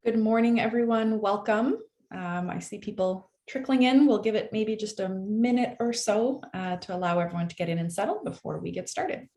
Good morning, everyone. Welcome. I see people trickling in. We'll give it maybe just a minute or so to allow everyone to get in and settle before we get started.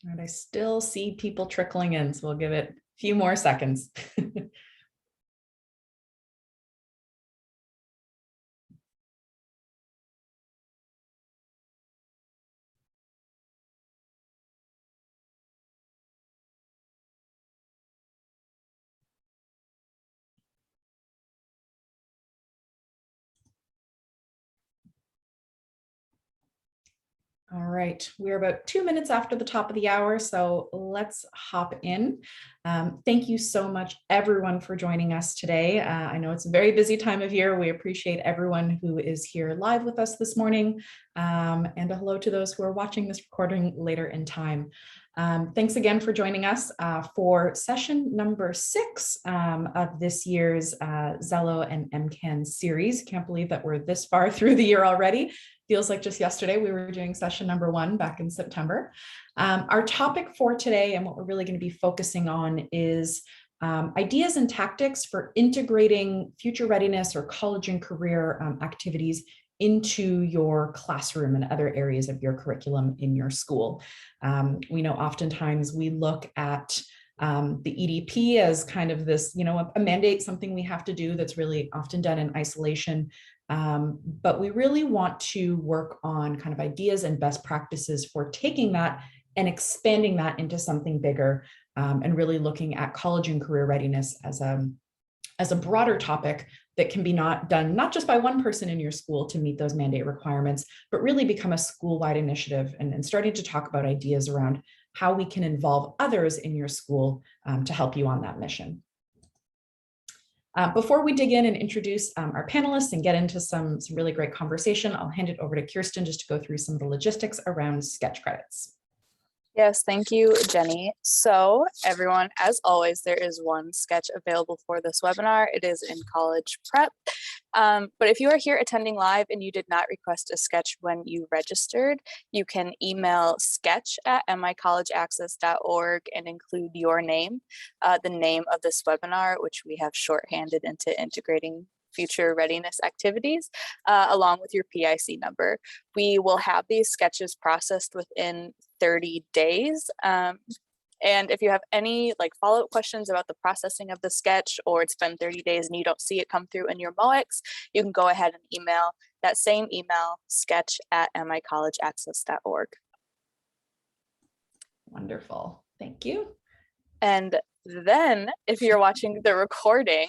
And I still see people trickling in, so we'll give it a few more seconds. All right, we're about 2 minutes after the top of the hour, so let's hop in. Thank you so much, everyone, for joining us today. I know it's a very busy time of year. We appreciate everyone who is here live with us this morning, and a hello to those who are watching this recording later in time. Thanks again for joining us for session number 6 of this year's Xello and MCAN series. Can't believe that we're this far through the year already. Feels like just yesterday we were doing session number 1 back in September. Our topic for today and what we're really going to be focusing on is ideas and tactics for integrating future readiness or college and career activities into your classroom and other areas of your curriculum in your school. We know oftentimes we look at the EDP as kind of this, a mandate, something we have to do that's really often done in isolation. But we really want to work on kind of ideas and best practices for taking that and expanding that into something bigger, and really looking at college and career readiness as a broader topic that can be done not just by one person in your school to meet those mandate requirements, but really become a school-wide initiative and starting to talk about ideas around how we can involve others in your school to help you on that mission. Before we dig in and introduce our panelists and get into some really great conversation, I'll hand it over to Kirsten just to go through some of the logistics around SCECH credits. Yes, thank you, Jenny. So everyone, as always, there is one SCECH available for this webinar. It is in college prep. But if you are here attending live and you did not request a SCECH when you registered, you can email sketch@micollegeaccess.org and include your name, the name of this webinar, which we have shorthanded into integrating future readiness activities, along with your PIC number. We will have these sketches processed within 30 days. And if you have any follow-up questions about the processing of the sketch, or it's been 30 days and you don't see it come through in your MOEX, you can go ahead and email that same email, sketch@micollegeaccess.org. Wonderful, thank you. And then if you're watching the recording,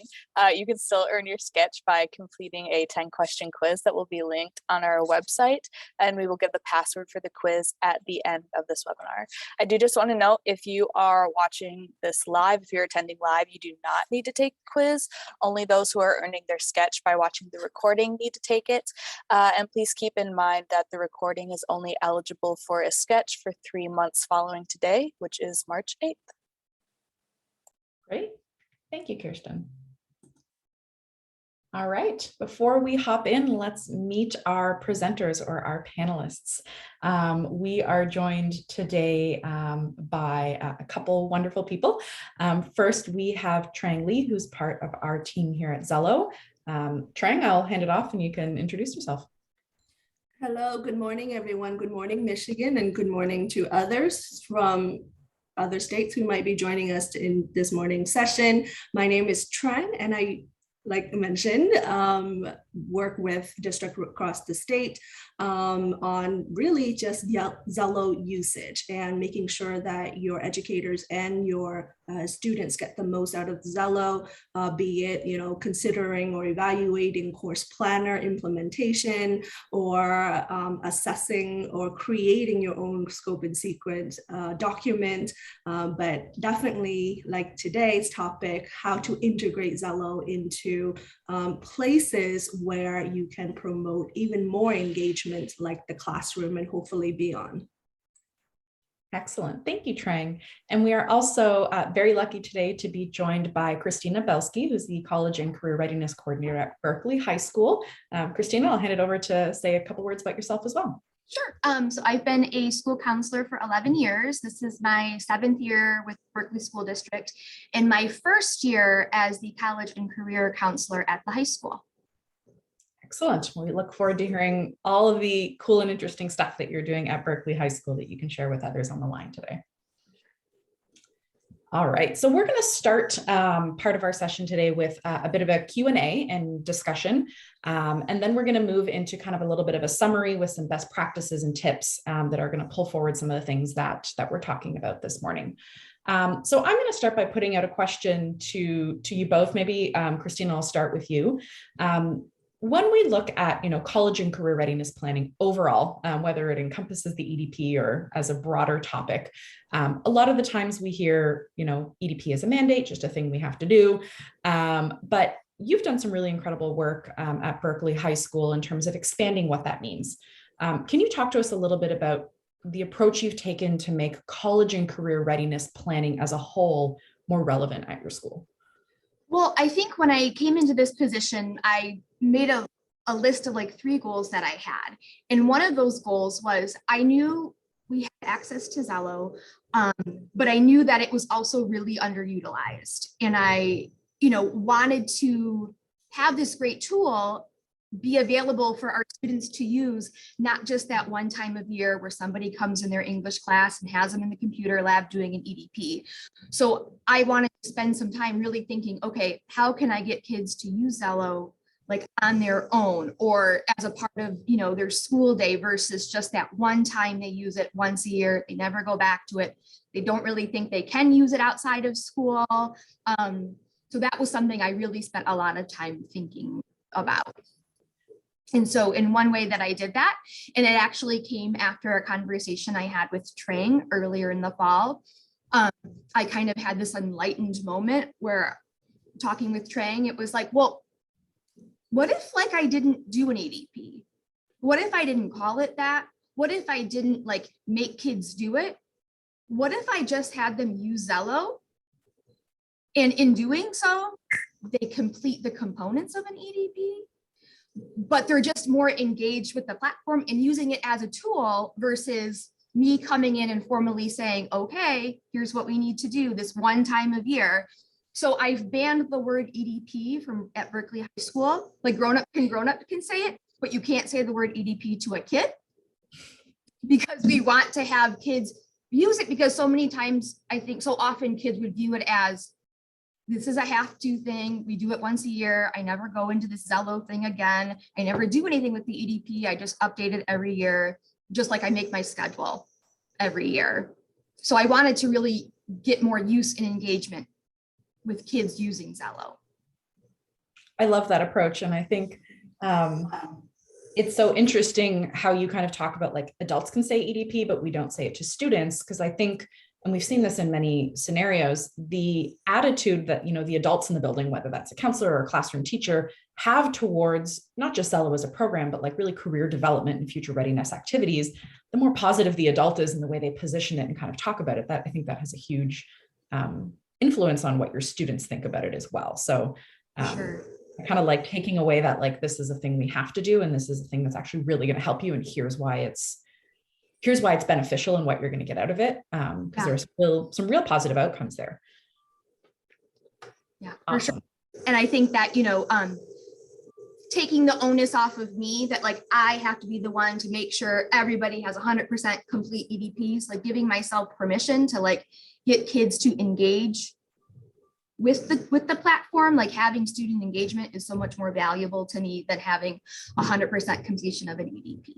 you can still earn your SCECH by completing a 10-question quiz that will be linked on our website, and we will give the password for the quiz at the end of this webinar. I do just want to note, if you are watching this live, if you're attending live, you do not need to take the quiz. Only those who are earning their SCECH by watching the recording need to take it. And please keep in mind that the recording is only eligible for a SCECH for 3 months following today, which is March 8th. Great. Thank you, Kirsten. All right, before we hop in, let's meet our presenters or our panelists. We are joined today by a couple wonderful people. First, we have Trang Lee, who's part of our team here at Xello. Trang, I'll hand it off and you can introduce yourself. Hello, good morning, everyone. Good morning, Michigan, and good morning to others from other states who might be joining us in this morning's session. My name is Trang, and I like I mentioned, work with districts across the state on really just Xello usage and making sure that your educators and your students get the most out of Xello, be it, considering or evaluating course planner implementation, or assessing or creating your own scope and sequence document. But definitely, like today's topic, how to integrate Xello into places where you can promote even more engagement, like the classroom and hopefully beyond. Excellent. Thank you, Trang. And we are also very lucky today to be joined by Christina Belsky, who's the College and Career Readiness Coordinator at Berkeley High School. Christina, I'll hand it over to say a couple words about yourself as well. Sure. So I've been a school counselor for 11 years. This is my 7th year with Berkeley School District and my first year as the college and career counselor at the high school. Excellent. We look forward to hearing all of the cool and interesting stuff that you're doing at Berkeley High School that you can share with others on the line today. All right, so we're going to start part of our session today with a bit of a Q&A and discussion, and then we're going to move into kind of a little bit of a summary with some best practices and tips that are going to pull forward some of the things that we're talking about this morning. So I'm going to start by putting out a question to you both. Maybe Christina, I'll start with you. When we look at, college and career readiness planning overall, whether it encompasses the EDP or as a broader topic, a lot of the times we hear, EDP is a mandate, just a thing we have to do. But you've done some really incredible work at Berkeley High School in terms of expanding what that means. Can you talk to us a little bit about the approach you've taken to make college and career readiness planning as a whole more relevant at your school? Well, I think when I came into this position, I made a list of like 3 goals that I had. And one of those goals was I knew we had access to Xello, but I knew that it was also really underutilized. And I, wanted to have this great tool be available for our students to use, not just that one time of year where somebody comes in their English class and has them in the computer lab doing an EDP. So I wanted to spend some time really thinking, okay, how can I get kids to use Xello like on their own or as a part of, their school day versus just that one time they use it once a year, they never go back to it. They don't really think they can use it outside of school. So that was something I really spent a lot of time thinking about. And so in one way that I did that, and it actually came after a conversation I had with Trang earlier in the fall, I kind of had this enlightened moment where talking with Trang, it was like, well, what if like I didn't do an EDP? What if I didn't call it that? What if I didn't like make kids do it? What if I just had them use Xello? And in doing so, they complete the components of an EDP? But they're just more engaged with the platform and using it as a tool versus me coming in and formally saying, okay, here's what we need to do this one time of year. So I've banned the word EDP from at Berkeley High School. Like grown up can say it, but you can't say the word EDP to a kid because we want to have kids use it, because so many times I think so often kids would view it as this is a have to thing. We do it once a year. I never go into this Xello thing again. I never do anything with the EDP. I just update it every year, just like I make my schedule every year. So I wanted to really get more use and engagement with kids using Xello. I love that approach. And I think it's so interesting how you kind of talk about like adults can say EDP, but we don't say it to students, because I think, and we've seen this in many scenarios, the attitude that, the adults in the building, whether that's a counselor or a classroom teacher, have towards not just Xello as a program, but like really career development and future readiness activities, the more positive the adult is in the way they position it and kind of talk about it, that I think that has a huge influence on what your students think about it as well. So Sure. I kind of like taking away that like, this is a thing we have to do, and this is a thing that's actually really going to help you. And here's why it's beneficial and what you're going to get out of it. Because there's some real positive outcomes there. Yeah, awesome. For sure. And I think that, taking the onus off of me that like, I have to be the one to make sure everybody has 100% complete EDPs, like giving myself permission to like get kids to engage with the platform, like having student engagement is so much more valuable to me than having 100% completion of an EDP,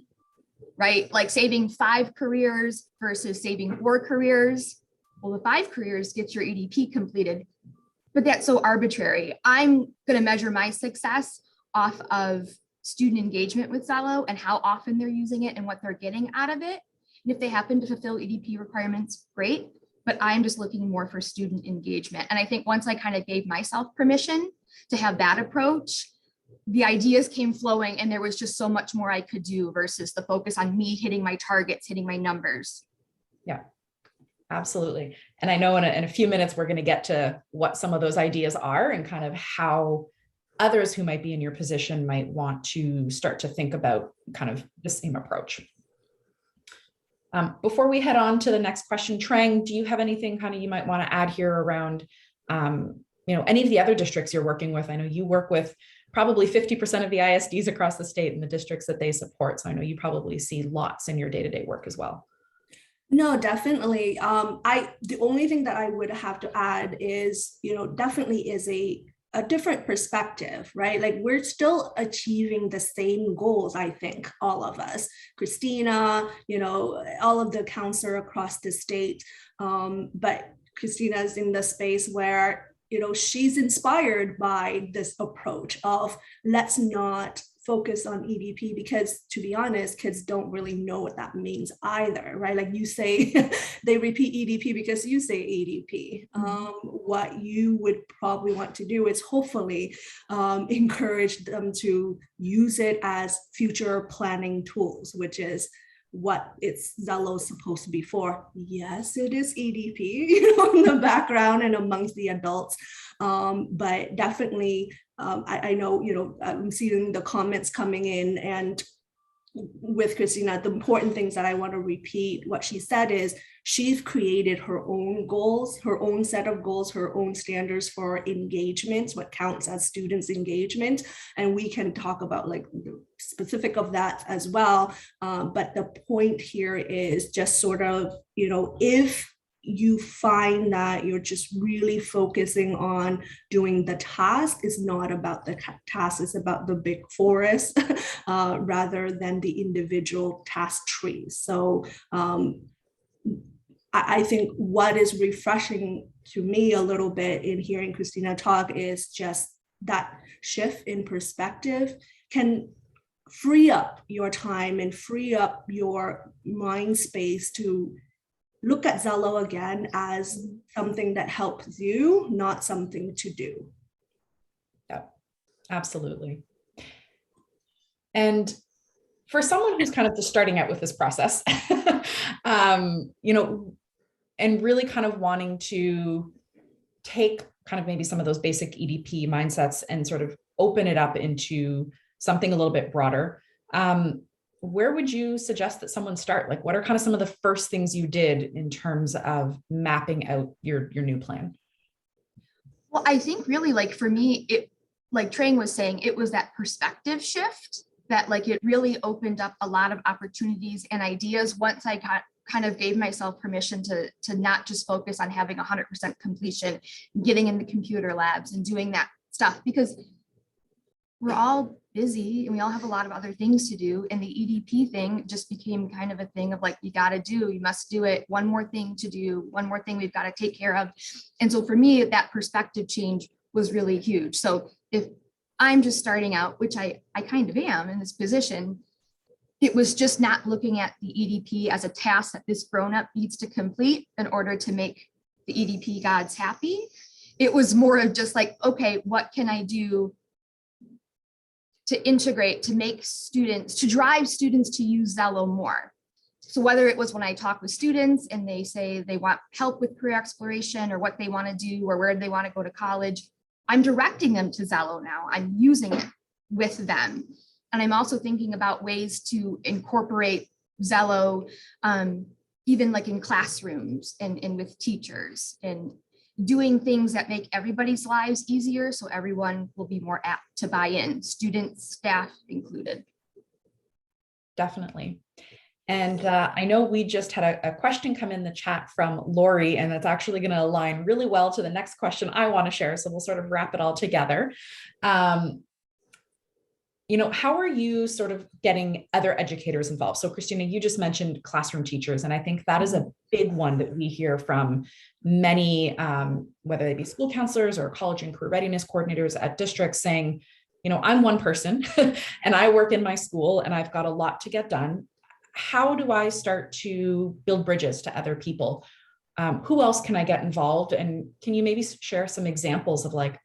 right? Like saving 5 careers versus saving 4 careers. Well, the 5 careers gets your EDP completed, but that's so arbitrary. I'm going to measure my success off of student engagement with Xello and how often they're using it and what they're getting out of it. And if they happen to fulfill EDP requirements, great. But I'm just looking more for student engagement. And I think once I kind of gave myself permission to have that approach, the ideas came flowing and there was just so much more I could do versus the focus on me hitting my targets, hitting my numbers. Yeah, absolutely. And I know in a few minutes, we're going to get to what some of those ideas are and kind of how others who might be in your position might want to start to think about kind of the same approach. Before we head on to the next question, Trang, do you have anything kind of you might want to add here around, any of the other districts you're working with? I know you work with probably 50% of the ISDs across the state and the districts that they support. So I know you probably see lots in your day-to-day work as well. No, definitely. The only thing that I would have to add is, definitely is a different perspective, right? Like we're still achieving the same goals, I think, all of us, Christina, all of the counselor across the state. But Christina's in the space where, she's inspired by this approach of let's not focus on EDP, because to be honest, kids don't really know what that means either, right? Like you say, they repeat EDP because you say EDP. What you would probably want to do is hopefully encourage them to use it as future planning tools, which is what it's Xello supposed to be for. Yes, it is EDP, in the background and amongst the adults, but definitely I know, I'm seeing the comments coming in, and with Christina, the important things that I want to repeat what she said is she's created her own goals, her own set of goals, her own standards for engagement, what counts as students' engagement. And we can talk about like the specific of that as well. But the point here is just sort of, if you find that you're just really focusing on doing the task, is not about the task, it's about the big forest rather than the individual task trees. So I think what is refreshing to me a little bit in hearing Christina talk is just that shift in perspective can free up your time and free up your mind space to look at Xello again as something that helps you, not something to do. Yeah, absolutely. And for someone who's kind of just starting out with this process, and really kind of wanting to take kind of maybe some of those basic EDP mindsets and sort of open it up into something a little bit broader, where would you suggest that someone start? Like, what are kind of some of the first things you did in terms of mapping out your new plan? Well, I think really, like for me, it, like Trang was saying, it was that perspective shift that like it really opened up a lot of opportunities and ideas once I kind of gave myself permission to not just focus on having 100% completion, getting in the computer labs and doing that stuff, because we're all busy and we all have a lot of other things to do. And the EDP thing just became kind of a thing of like, you got to do, you must do it. One more thing to do, one more thing we've got to take care of. And so for me, that perspective change was really huge. So if I'm just starting out, which I kind of am in this position, it was just not looking at the EDP as a task that this grown-up needs to complete in order to make the EDP gods happy. It was more of just like, okay, what can I do to integrate, to make students, to drive students to use Xello more? So whether it was when I talk with students and they say they want help with career exploration or what they want to do or where they want to go to college, I'm directing them to Xello now. I'm using it with them. And I'm also thinking about ways to incorporate Xello, even like in classrooms and with teachers, and doing things that make everybody's lives easier so everyone will be more apt to buy in, students, staff included. Definitely. And I know we just had a question come in the chat from Lori, and that's actually going to align really well to the next question I want to share. So we'll sort of wrap it all together. You know, how are you sort of getting other educators involved? So Christina, you just mentioned classroom teachers, and I think that is a big one that we hear from many, whether they be school counselors or college and career readiness coordinators at districts, saying, you know, I'm one person and I work in my school and I've got a lot to get done. How do I start to build bridges to other people? Who else can I get involved? And can you maybe share some examples of like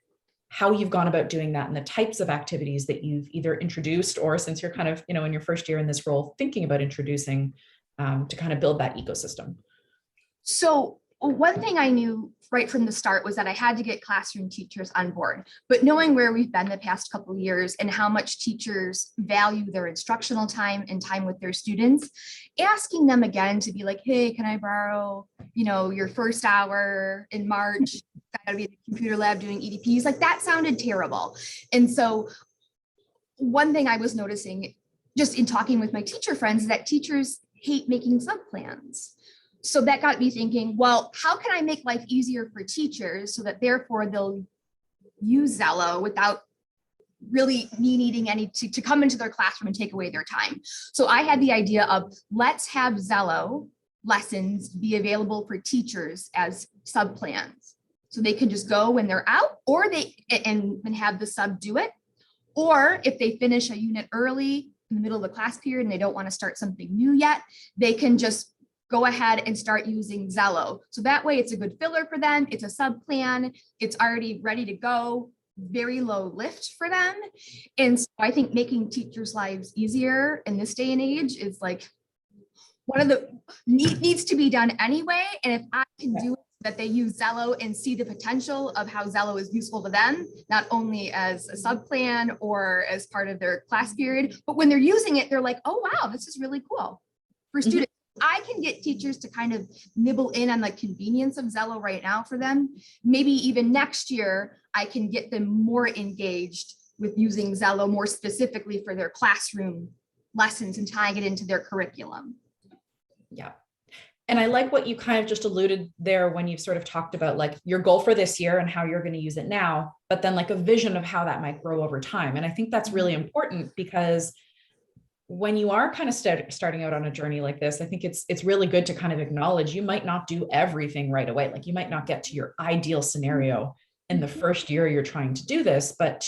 how you've gone about doing that and the types of activities that you've either introduced, or since you're kind of, you know, in your first year in this role, thinking about introducing to kind of build that ecosystem? So one thing I knew right from the start was that I had to get classroom teachers on board, but knowing where we've been the past couple of years and how much teachers value their instructional time and time with their students, asking them again to be like, hey, can I borrow, you know, your first hour in March? I gotta be in the computer lab doing EDPs. Like that sounded terrible. And so one thing I was noticing just in talking with my teacher friends is that teachers hate making subplans. So that got me thinking, well, how can I make life easier for teachers so that therefore they'll use Xello without really me needing any to come into their classroom and take away their time. So I had the idea of let's have Xello lessons be available for teachers as subplans. So they can just go when they're out, or they and have the sub do it. Or if they finish a unit early in the middle of the class period and they don't want to start something new yet, they can just go ahead and start using Xello. So that way it's a good filler for them. It's a sub plan. It's already ready to go, very low lift for them. And so I think making teachers' lives easier in this day and age is like one of the needs to be done anyway. And if I can do it, that they use Xello and see the potential of how Xello is useful to them, not only as a sub plan or as part of their class period, but when they're using it, they're like, oh, wow, this is really cool for students. I can get teachers to kind of nibble in on the convenience of Xello right now for them. Maybe even next year, I can get them more engaged with using Xello more specifically for their classroom lessons and tying it into their curriculum. Yeah. And I like what you kind of just alluded there when you've sort of talked about like your goal for this year and how you're going to use it now, but then like a vision of how that might grow over time. And I think that's really important because when you are kind of starting out on a journey like this, I think it's really good to kind of acknowledge you might not do everything right away. Like you might not get to your ideal scenario in the first year you're trying to do this, but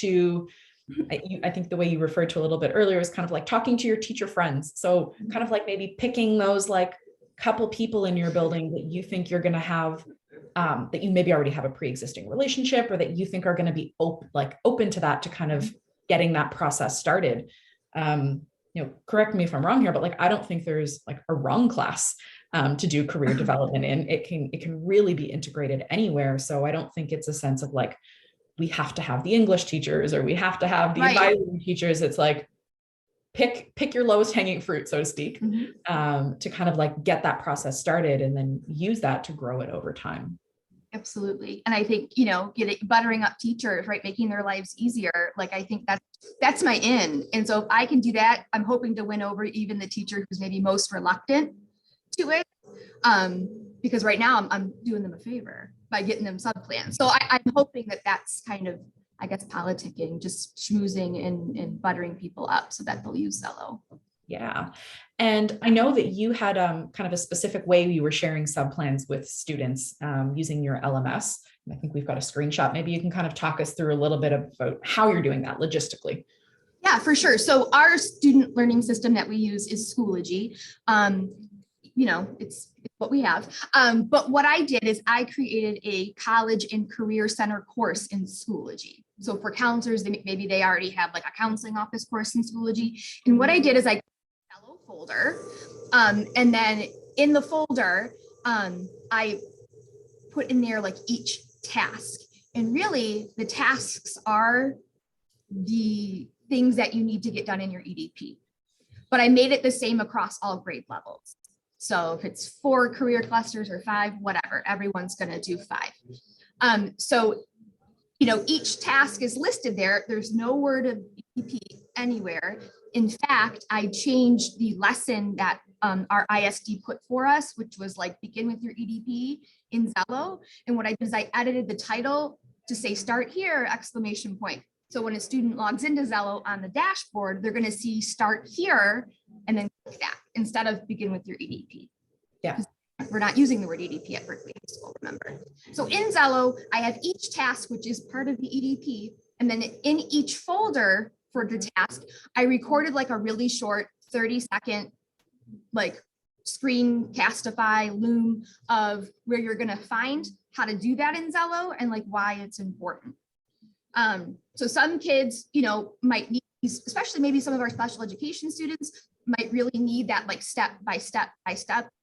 I think the way you referred to a little bit earlier is kind of like talking to your teacher friends. So kind of like maybe picking those like couple people in your building that you think you're going to have, that you maybe already have a pre-existing relationship or that you think are going to be open to that, to kind of getting that process started. You know, correct me if I'm wrong here, but like, I don't think there's like a wrong class to do career development in. It can really be integrated anywhere. So I don't think it's a sense of like, we have to have the English teachers or we have to have the advisory teachers. It's like, pick your lowest hanging fruit, so to speak, to kind of like get that process started and then use that to grow it over time. Absolutely. And I think, you know, buttering up teachers, right, making their lives easier. Like, I think that's my in. And so if I can do that, I'm hoping to win over even the teacher who's maybe most reluctant to it. Because right now I'm doing them a favor by getting them subplans. So I'm hoping that that's kind of, I guess, politicking, just schmoozing and buttering people up so that they'll use Xello. Yeah. And I know that you had kind of a specific way you were sharing subplans with students using your LMS. And I think we've got a screenshot. Maybe you can kind of talk us through a little bit about how you're doing that logistically. Yeah, for sure. So our student learning system that we use is Schoology. You know, it's what we have. But what I did is I created a college and career center course in Schoology. So for counselors, maybe they already have like a counseling office course in Schoology. And what I did is I Xello folder, and then in the folder, I put in there like each task. And really the tasks are the things that you need to get done in your EDP. But I made it the same across all grade levels. So if it's 4 career clusters or 5, whatever, everyone's going to do 5. So, you know, each task is listed there. There's no word of EDP anywhere. In fact, I changed the lesson that our ISD put for us, which was like begin with your EDP in Xello. And what I did is I edited the title to say start here, exclamation point. So when a student logs into Xello on the dashboard, they're going to see start here and then click that instead of begin with your EDP. Yeah. We're not using the word EDP at Berkeley High School, remember. So in Xello, I have each task, which is part of the EDP. And then in each folder for the task, I recorded like a really short 30-second like screencastify loom of where you're going to find how to do that in Xello and like why it's important. So some kids, you know, might need, especially maybe some of our special education students might really need that like step by step,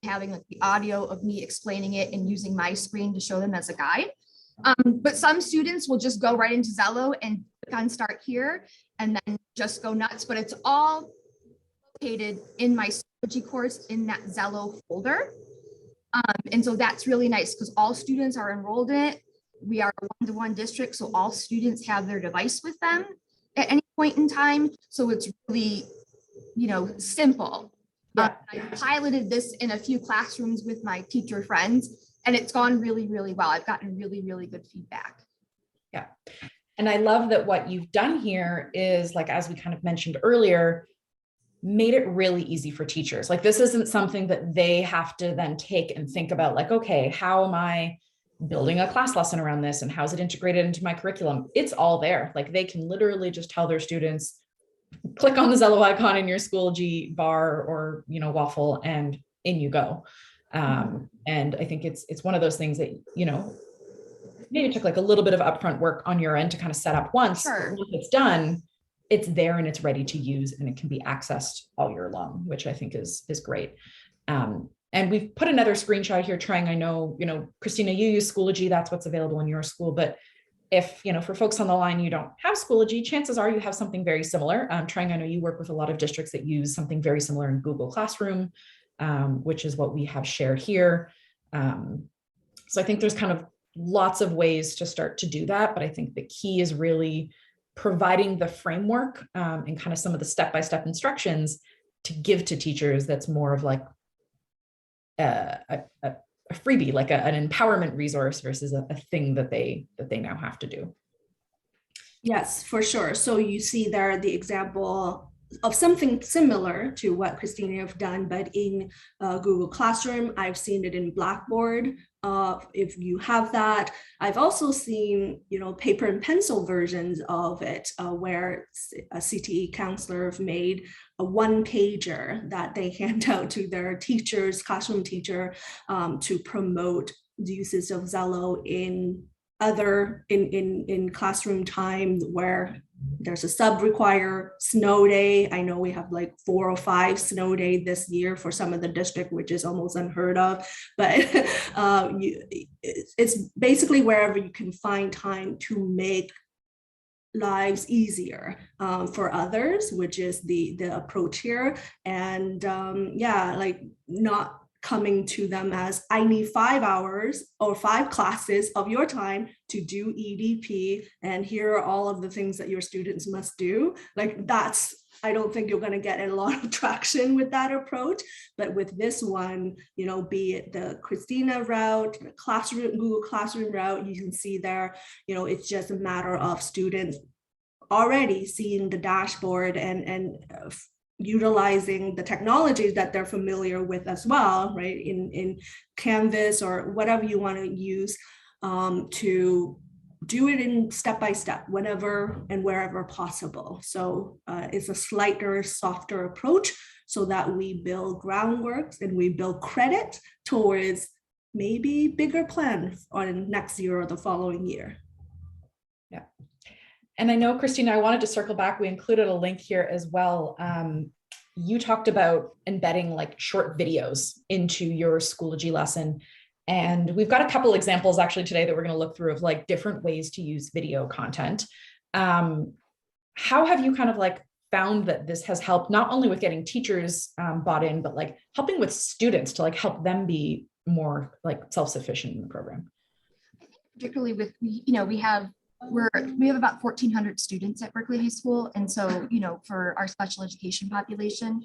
having like the audio of me explaining it and using my screen to show them as a guide. But some students will just go right into Xello and click on start here and then just go nuts, but it's all located in my strategy course in that Xello folder. And so that's really nice because all students are enrolled in it. We are a one-to-one district, so all students have their device with them at any point in time. So it's really, you know, simple. Yeah. I piloted this in a few classrooms with my teacher friends, and it's gone really, really well. I've gotten really, really good feedback. Yeah. And I love that what you've done here is, like, as we kind of mentioned earlier, made it really easy for teachers. Like, this isn't something that they have to then take and think about, like, okay, how am I building a class lesson around this and how's it integrated into my curriculum? It's all there. Like, they can literally just tell their students, click on the Xello icon in your Schoology bar or, you know, waffle, and in you go. And I think it's one of those things that, you know, maybe took like a little bit of upfront work on your end to kind of set up once. Sure. Once it's done, it's there and it's ready to use, and it can be accessed all year long, which I think is great. And we've put another screenshot here, trying, I know, you know, Christina, you use Schoology, that's what's available in your school, but if, you know, for folks on the line, you don't have Schoology, chances are you have something very similar. Trying, I know you work with a lot of districts that use something very similar in Google Classroom, which is what we have shared here. So I think there's kind of lots of ways to start to do that, but I think the key is really providing the framework and kind of some of the step-by-step instructions to give to teachers. That's more of like a freebie, like an empowerment resource versus a thing that they now have to do. Yes, for sure. So you see there the example of something similar to what Christina have done, but in Google Classroom. I've seen it in Blackboard. If you have that, I've also seen, you know, paper and pencil versions of it, where a CTE counselor have made a one-pager that they hand out to their teachers, classroom teacher, to promote the uses of Xello in classroom time where there's a sub-require snow day. I know we have like 4 or 5 snow day this year for some of the district, which is almost unheard of, but it's basically wherever you can find time to make lives easier for others, which is the approach here. And yeah, like not coming to them as, I need 5 hours or 5 classes of your time to do EDP, and here are all of the things that your students must do. Like, that's, I don't think you're going to get a lot of traction with that approach. But with this one, you know, be it the Christina route, the classroom, Google Classroom route, you can see there, you know, it's just a matter of students already seeing the dashboard and utilizing the technologies that they're familiar with as well, right? In Canvas or whatever you want to use, to do it in step-by-step, whenever and wherever possible. So it's a slightly softer approach so that we build groundwork and we build credit towards maybe bigger plans on next year or the following year. Yeah. And I know, Christina, I wanted to circle back. We included a link here as well. You talked about embedding like short videos into your Schoology lesson. And we've got a couple examples actually today that we're going to look through of like different ways to use video content. How have you kind of like found that this has helped not only with getting teachers bought in, but like helping with students to like help them be more like self-sufficient in the program? I think particularly with, you know, we have about 1,400 students at Berkeley High School. And so, you know, for our special education population,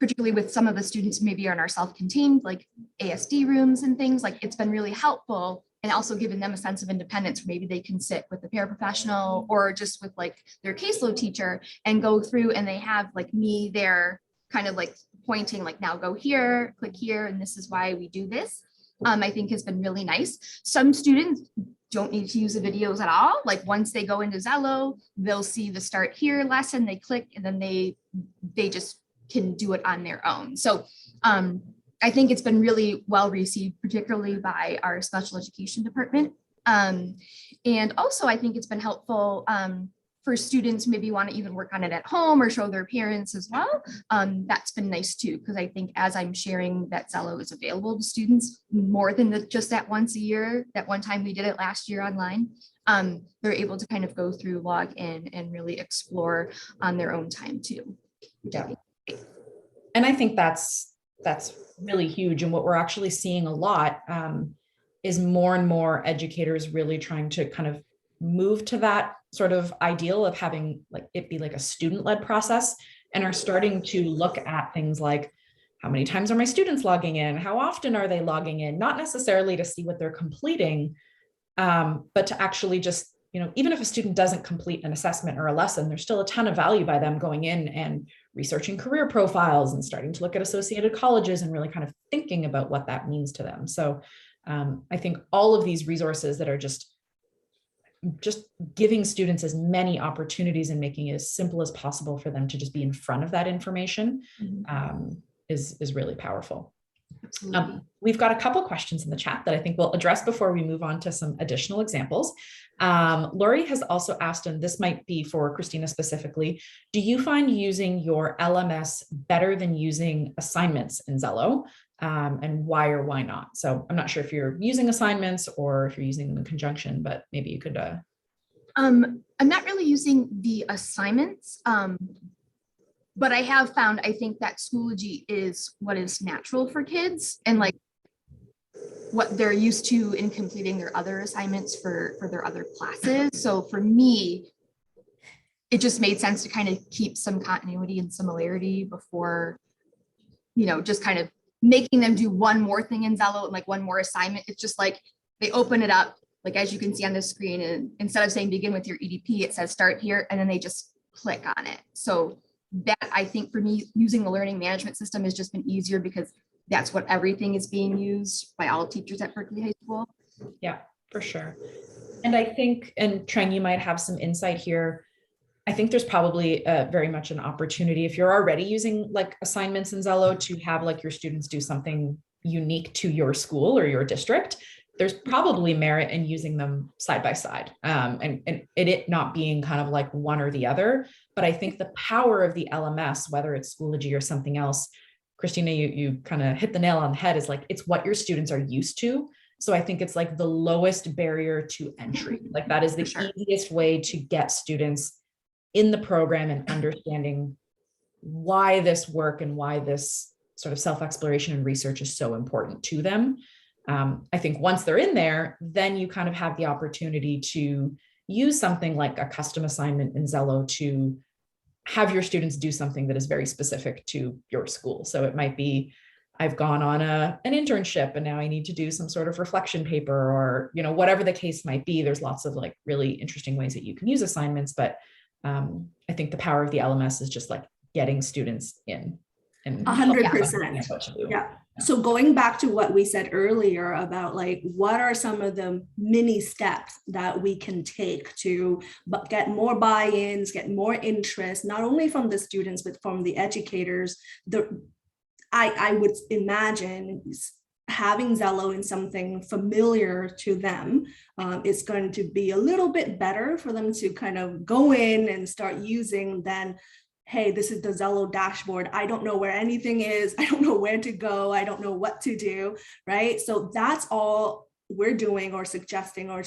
particularly with some of the students who maybe are in our self-contained like ASD rooms and things, like it's been really helpful, and also giving them a sense of independence where maybe they can sit with the paraprofessional or just with like their caseload teacher and go through, and they have like me there kind of like pointing like, now go here, click here, and this is why we do this. I think has been really nice. Some students don't need to use the videos at all. Like once they go into Xello, they'll see the start here lesson, they click, and then they just can do it on their own. So I think it's been really well received, particularly by our special education department. And also I think it's been helpful for students who maybe want to even work on it at home or show their parents as well. That's been nice too, because I think as I'm sharing that Xello is available to students more than just that once a year, that one time we did it last year online, they're able to kind of go through, log in, and really explore on their own time too. Yeah. And I think that's really huge. And what we're actually seeing a lot is more and more educators really trying to kind of move to that sort of ideal of having like it be like a student-led process, and are starting to look at things like, how many times are my students logging in? How often are they logging in? Not necessarily to see what they're completing, but to actually just, even if a student doesn't complete an assessment or a lesson, there's still a ton of value by them going in and researching career profiles and starting to look at associated colleges and really kind of thinking about what that means to them. So I think all of these resources that are just giving students as many opportunities and making it as simple as possible for them to just be in front of that information is really powerful. Absolutely. We've got a couple questions in the chat that I think we'll address before we move on to some additional examples. Lori has also asked, and this might be for Christina specifically, do you find using your LMS better than using assignments in Xello? And why or why not? So I'm not sure if you're using assignments or if you're using them in conjunction, but maybe you could. I'm not really using the assignments, but I have found, I think that Schoology is what is natural for kids and like what they're used to in completing their other assignments for their other classes. So for me, it just made sense to kind of keep some continuity and similarity before, just kind of making them do one more thing in Xello and like one more assignment. It's just like they open it up, like as you can see on the screen, and instead of saying begin with your EDP, it says start here, and then they just click on it. So that, I think for me, using the learning management system has just been easier because that's what everything is being used by all teachers at Berkeley High School. Yeah, for sure. And I think, and Trang, you might have some insight here. I think there's probably very much an opportunity if you're already using like assignments in Xello to have like your students do something unique to your school or your district. There's probably merit in using them side by side, and it not being kind of like one or the other. But I think the power of the LMS, whether it's Schoology or something else, Christina, you kind of hit the nail on the head, is like, it's what your students are used to. So I think it's like the lowest barrier to entry. Like that is the easiest way to get students in the program and understanding why this work and why this sort of self-exploration and research is so important to them. I think once they're in there, then you kind of have the opportunity to use something like a custom assignment in Xello to have your students do something that is very specific to your school. So it might be, I've gone on an internship and now I need to do some sort of reflection paper, or, whatever the case might be. There's lots of like really interesting ways that you can use assignments, but I think the power of the LMS is just like getting students in. 100%. Yeah. So going back to what we said earlier about like, what are some of the mini steps that we can take to get more buy-ins, get more interest, not only from the students, but from the educators. I would imagine having Xello in something familiar to them is going to be a little bit better for them to kind of go in and start using than, hey, this is the Xello dashboard. I don't know where anything is. I don't know where to go. I don't know what to do, right? So that's all we're doing or suggesting, or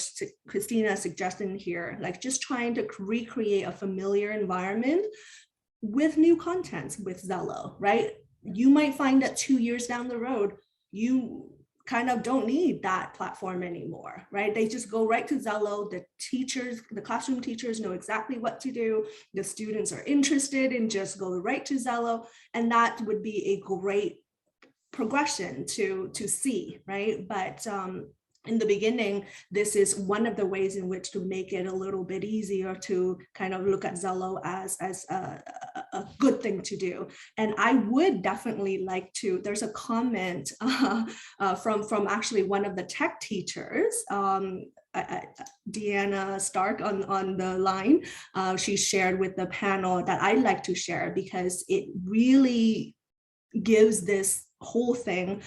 Christina suggesting here, like just trying to recreate a familiar environment with new content with Xello, right? You might find that 2 years down the road, you kind of don't need that platform anymore, right? They just go right to Xello. The teachers, the classroom teachers know exactly what to do. The students are interested in just go right to Xello. And that would be a great progression to see, right? But in the beginning, this is one of the ways in which to make it a little bit easier to kind of look at Xello as a good thing to do. And I would definitely like to, there's a comment from actually one of the tech teachers, Deanna Stark on the line. She shared with the panel that I'd like to share because it really gives this whole thing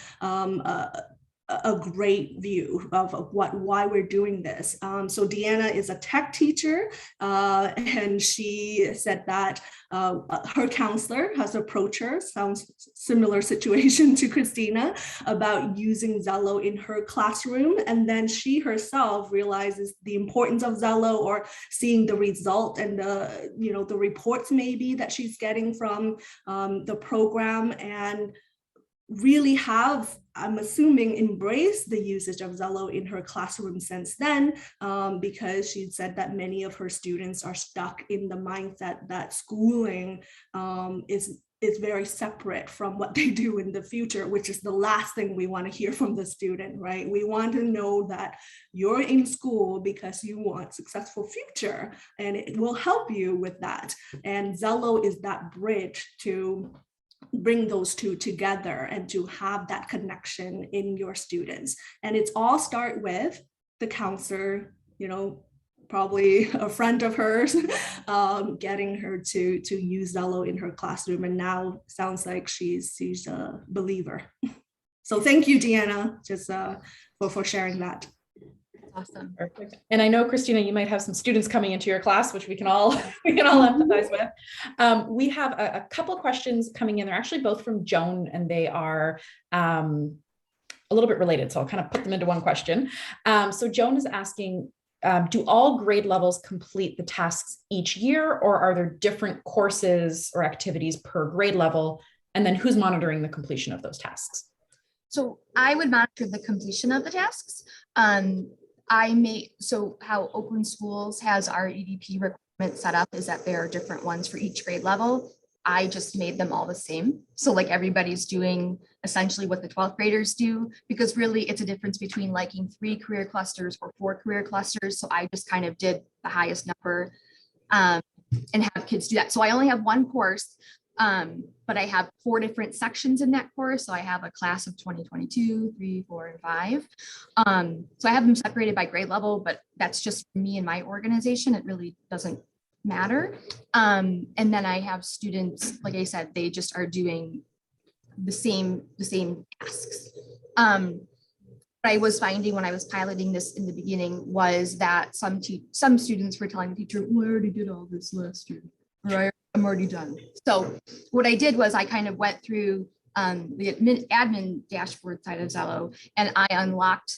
a great view of why we're doing this. So Deanna is a tech teacher, and she said that her counselor has approached her, sounds similar situation to Christina, about using Xello in her classroom. And then she herself realizes the importance of Xello, or seeing the result and the reports maybe that she's getting from the program, and really have, I'm assuming, embraced the usage of Xello in her classroom since then, because she said that many of her students are stuck in the mindset that schooling is very separate from what they do in the future, which is the last thing we want to hear from the student, right? We want to know that you're in school because you want a successful future, and it will help you with that. And Xello is that bridge to bring those two together and to have that connection in your students. And it's all start with the counselor, probably a friend of hers, getting her to use Xello in her classroom. And now sounds like she's a believer. So thank you, Deanna, just for sharing that. Awesome. Perfect. And I know, Christina, you might have some students coming into your class, which we can all empathize with. We have a couple of questions coming in. They're actually both from Joan, and they are a little bit related. So I'll kind of put them into one question. So Joan is asking, do all grade levels complete the tasks each year, or are there different courses or activities per grade level? And then who's monitoring the completion of those tasks? So I would monitor the completion of the tasks. So how Oakland Schools has our EDP requirement set up is that there are different ones for each grade level. I just made them all the same. So like everybody's doing essentially what the 12th graders do, because really it's a difference between liking 3 career clusters or 4 career clusters. So I just kind of did the highest number and have kids do that. So I only have one course, but I have 4 different sections in that course. So I have a class of 2022, 3, 4, and 5. So I have them separated by grade level, but that's just me and my organization. It really doesn't matter. And then I have students, like I said, they just are doing the same tasks. What I was finding when I was piloting this in the beginning was that some students were telling the teacher, well, I already did all this last year, or I'm already done. So what I did was I kind of went through the admin dashboard side of Xello, and I unlocked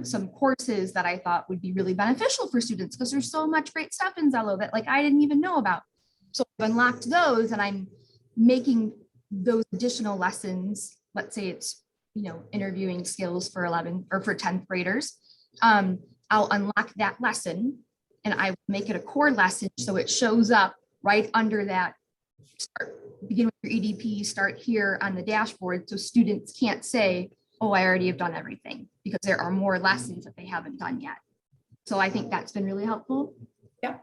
some courses that I thought would be really beneficial for students, because there's so much great stuff in Xello that like I didn't even know about. So I've unlocked those, and I'm making those additional lessons. Let's say it's, interviewing skills for 11 or for 10th graders. I'll unlock that lesson and I make it a core lesson. So it shows up right under that. Begin with your EDP, start here on the dashboard. So students can't say, oh, I already have done everything, because there are more lessons that they haven't done yet. So I think that's been really helpful. Yeah.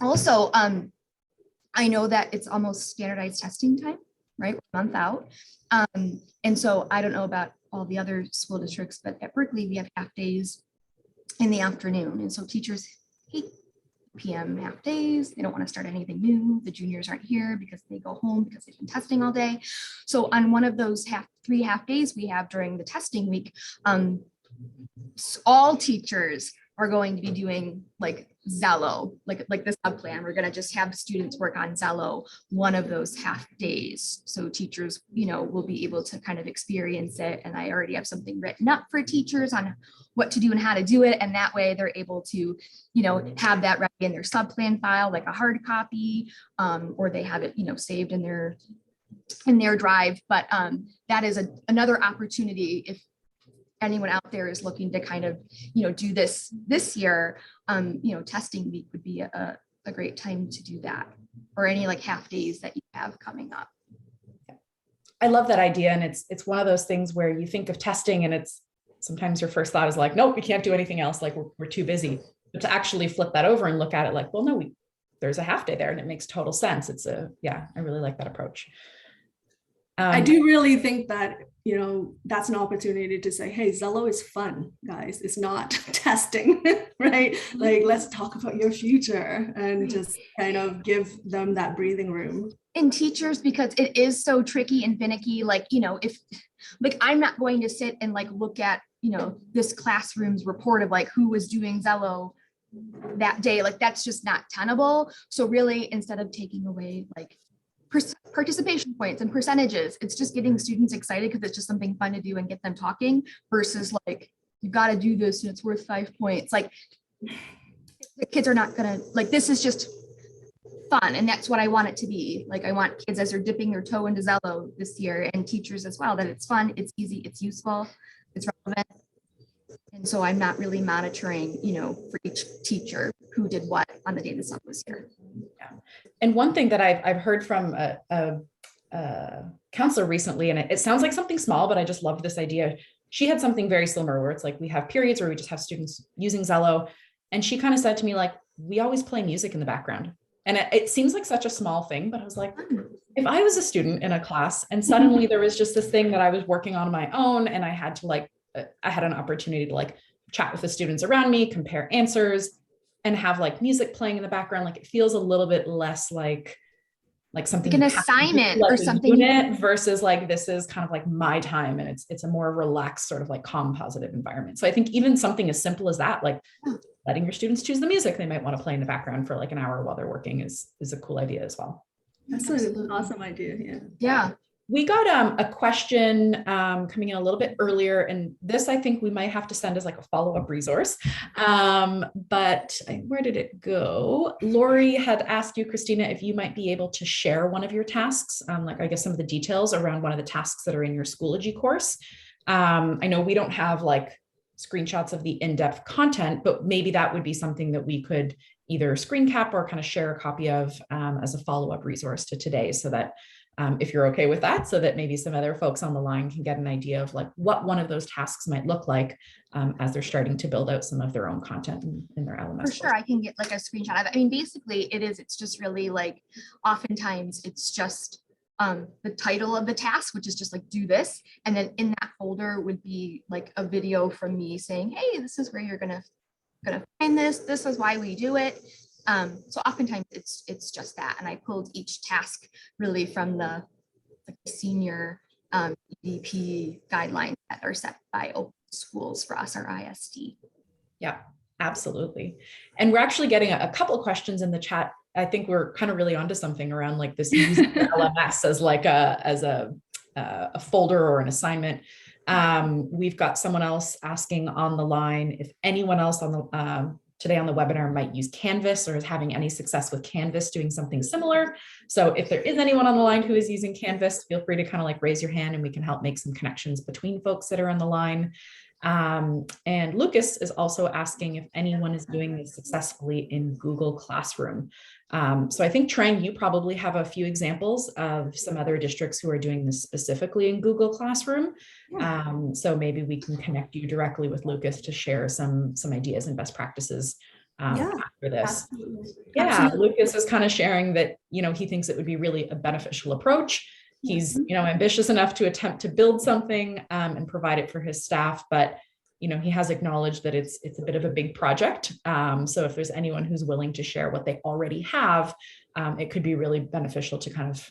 Also, I know that it's almost standardized testing time, right? A month out. And so I don't know about all the other school districts, but at Berkeley, we have half days in the afternoon. And so teachers hate PM half days. They don't want to start anything new. The juniors aren't here because they go home because they've been testing all day. So on one of those 3 half days we have during the testing week, all teachers are going to be doing like Xello, like the sub plan. We're going to just have students work on Xello one of those half days. So teachers, will be able to kind of experience it. And I already have something written up for teachers on what to do and how to do it. And that way they're able to, have that ready in their sub plan file, like a hard copy, or they have it, saved in their in their drive, but that is another opportunity if anyone out there is looking to kind of, do this year, testing week would be a great time to do that, or any like half days that you have coming up. I love that idea. And it's one of those things where you think of testing and it's sometimes your first thought is like, nope, we can't do anything else. Like we're too busy. But to actually flip that over and look at it like, well, no, there's a half day there and it makes total sense. I really like that approach. I do really think that, that's an opportunity to say, hey, Xello is fun, guys. It's not testing, right? Like, let's talk about your future and just kind of give them that breathing room. And teachers, because it is so tricky and finicky, like, if like, I'm not going to sit and like, look at, this classroom's report of like who was doing Xello that day, like, that's just not tenable. So really, instead of taking away like participation points and percentages, it's just getting students excited because it's just something fun to do and get them talking, versus like, you got to do this and it's worth 5 points. Like, the kids are not gonna, like, this is just fun, and that's what I want it to be. Like, I want kids, as they're dipping their toe into Xello this year, and teachers as well, that it's fun, it's easy, it's useful, it's relevant. And so I'm not really monitoring, for each teacher who did what on the day the sun was here. Yeah. And one thing that I've heard from a counselor recently, and it sounds like something small, but I just love this idea. She had something very similar where it's like, we have periods where we just have students using Xello. And she kind of said to me, like, we always play music in the background. And it seems like such a small thing, but I was like, if I was a student in a class and suddenly there was just this thing that I was working on my own, and I had to I had an opportunity to like chat with the students around me, compare answers, and have like music playing in the background, like it feels a little bit less like something like an assignment or something unit versus like, this is kind of like my time, and it's a more relaxed sort of like calm, positive environment. So I think even something as simple as that, like letting your students choose the music they might want to play in the background for like an hour while they're working is a cool idea as well. That's an awesome idea. Yeah. We got a question coming in a little bit earlier, and this I think we might have to send as like a follow-up resource. But where did it go? Lori had asked you, Christina, if you might be able to share one of your tasks, like I guess some of the details around one of the tasks that are in your Schoology course. I know we don't have like screenshots of the in-depth content, but maybe that would be something that we could either screen cap or kind of share a copy of as a follow-up resource to today, so that if you're okay with that, so that maybe some other folks on the line can get an idea of like what one of those tasks might look like as they're starting to build out some of their own content in their LMS. For sure, I can get like a screenshot of it. I mean, basically it's just really like, oftentimes it's just the title of the task, which is just like, do this. And then in that folder would be like a video from me saying, hey, this is where you're gonna find this. This is why we do it. So oftentimes it's just that. And I pulled each task really from the senior EDP guidelines that are set by Open Schools for us, our ISD. Yeah, absolutely. And we're actually getting a couple of questions in the chat. I think we're kind of really onto something around like this using LMS as like a folder or an assignment. We've got someone else asking on the line if anyone else on the today on the webinar might use Canvas or is having any success with Canvas doing something similar. So if there is anyone on the line who is using Canvas, feel free to kind of like raise your hand and we can help make some connections between folks that are on the line. And Lucas is also asking if anyone is doing this successfully in Google Classroom. So I think, Trang, you probably have a few examples of some other districts who are doing this specifically in Google Classroom. So maybe we can connect you directly with Lucas to share some ideas and best practices after this. Absolutely. Yeah, Absolutely. Lucas is kind of sharing that, he thinks it would be really a beneficial approach. He's, ambitious enough to attempt to build something and provide it for his staff, but he has acknowledged that it's a bit of a big project. So if there's anyone who's willing to share what they already have, it could be really beneficial to kind of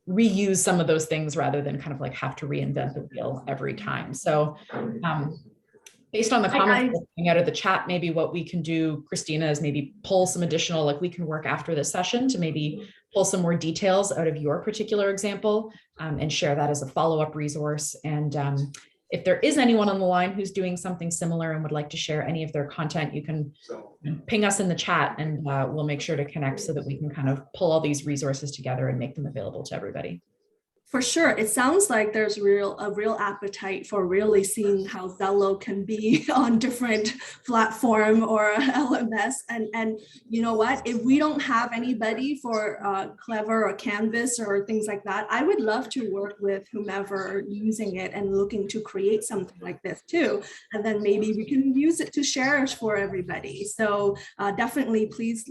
reuse some of those things rather than kind of like have to reinvent the wheel every time. So based on the comments coming out of the chat, maybe what we can do, Christina, is maybe pull some additional, like we can work after this session to maybe pull some more details out of your particular example and share that as a follow-up resource. And if there is anyone on the line who's doing something similar and would like to share any of their content, you can ping us in the chat and we'll make sure to connect so that we can kind of pull all these resources together and make them available to everybody. For sure. It sounds like there's a real appetite for really seeing how Xello can be on different platform or LMS. And you know what? If we don't have anybody for Clever or Canvas or things like that, I would love to work with whomever using it and looking to create something like this too. And then maybe we can use it to share for everybody. So definitely please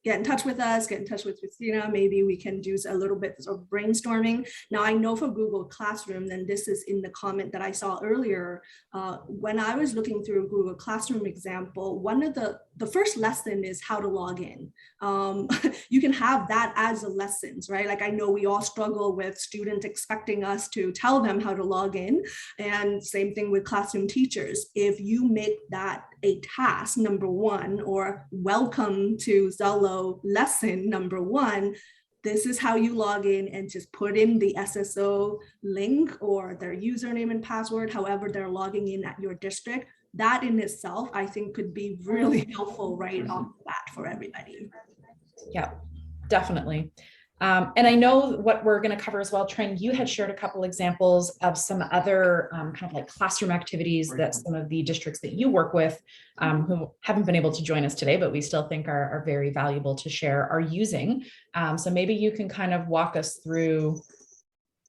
get in touch with us, get in touch with Christina. Maybe we can do a little bit of brainstorming. Now I know for Google Classroom, then this is in the comment that I saw earlier. When I was looking through Google Classroom example, one of the first lesson is how to log in. You can have that as a lessons, right? Like I know we all struggle with students expecting us to tell them how to log in, and same thing with classroom teachers. If you make that a task number one, or welcome to Xello lesson number one, this is how you log in, and just put in the SSO link or their username and password, however they're logging in at your district. That in itself, I think could be really helpful right off the bat for everybody. Yeah, definitely. And I know what we're going to cover as well. Trin, you had shared a couple examples of some other kind of like classroom activities that some of the districts that you work with who haven't been able to join us today, but we still think are very valuable to share, are using. So maybe you can kind of walk us through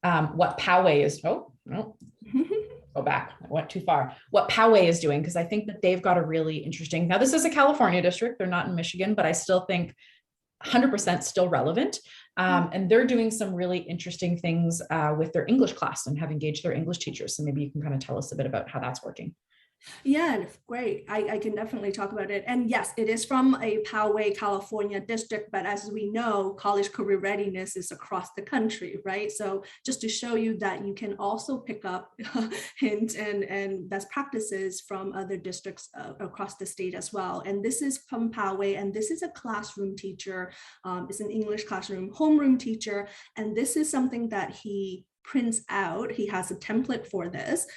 what Poway is. Oh, no. Go back, I went too far. What Poway is doing, because I think that they've got a really interesting, now this is a California district, they're not in Michigan, but I still think 100% still relevant. And they're doing some really interesting things with their English class and have engaged their English teachers. So maybe you can kind of tell us a bit about how that's working. Yeah, great. I can definitely talk about it. And yes, it is from a Poway, California district, but as we know, college career readiness is across the country, right? So just to show you that you can also pick up hints and best practices from other districts across the state as well. And this is from Poway, and this is a classroom teacher. It's an English classroom homeroom teacher. And this is something that he prints out. He has a template for this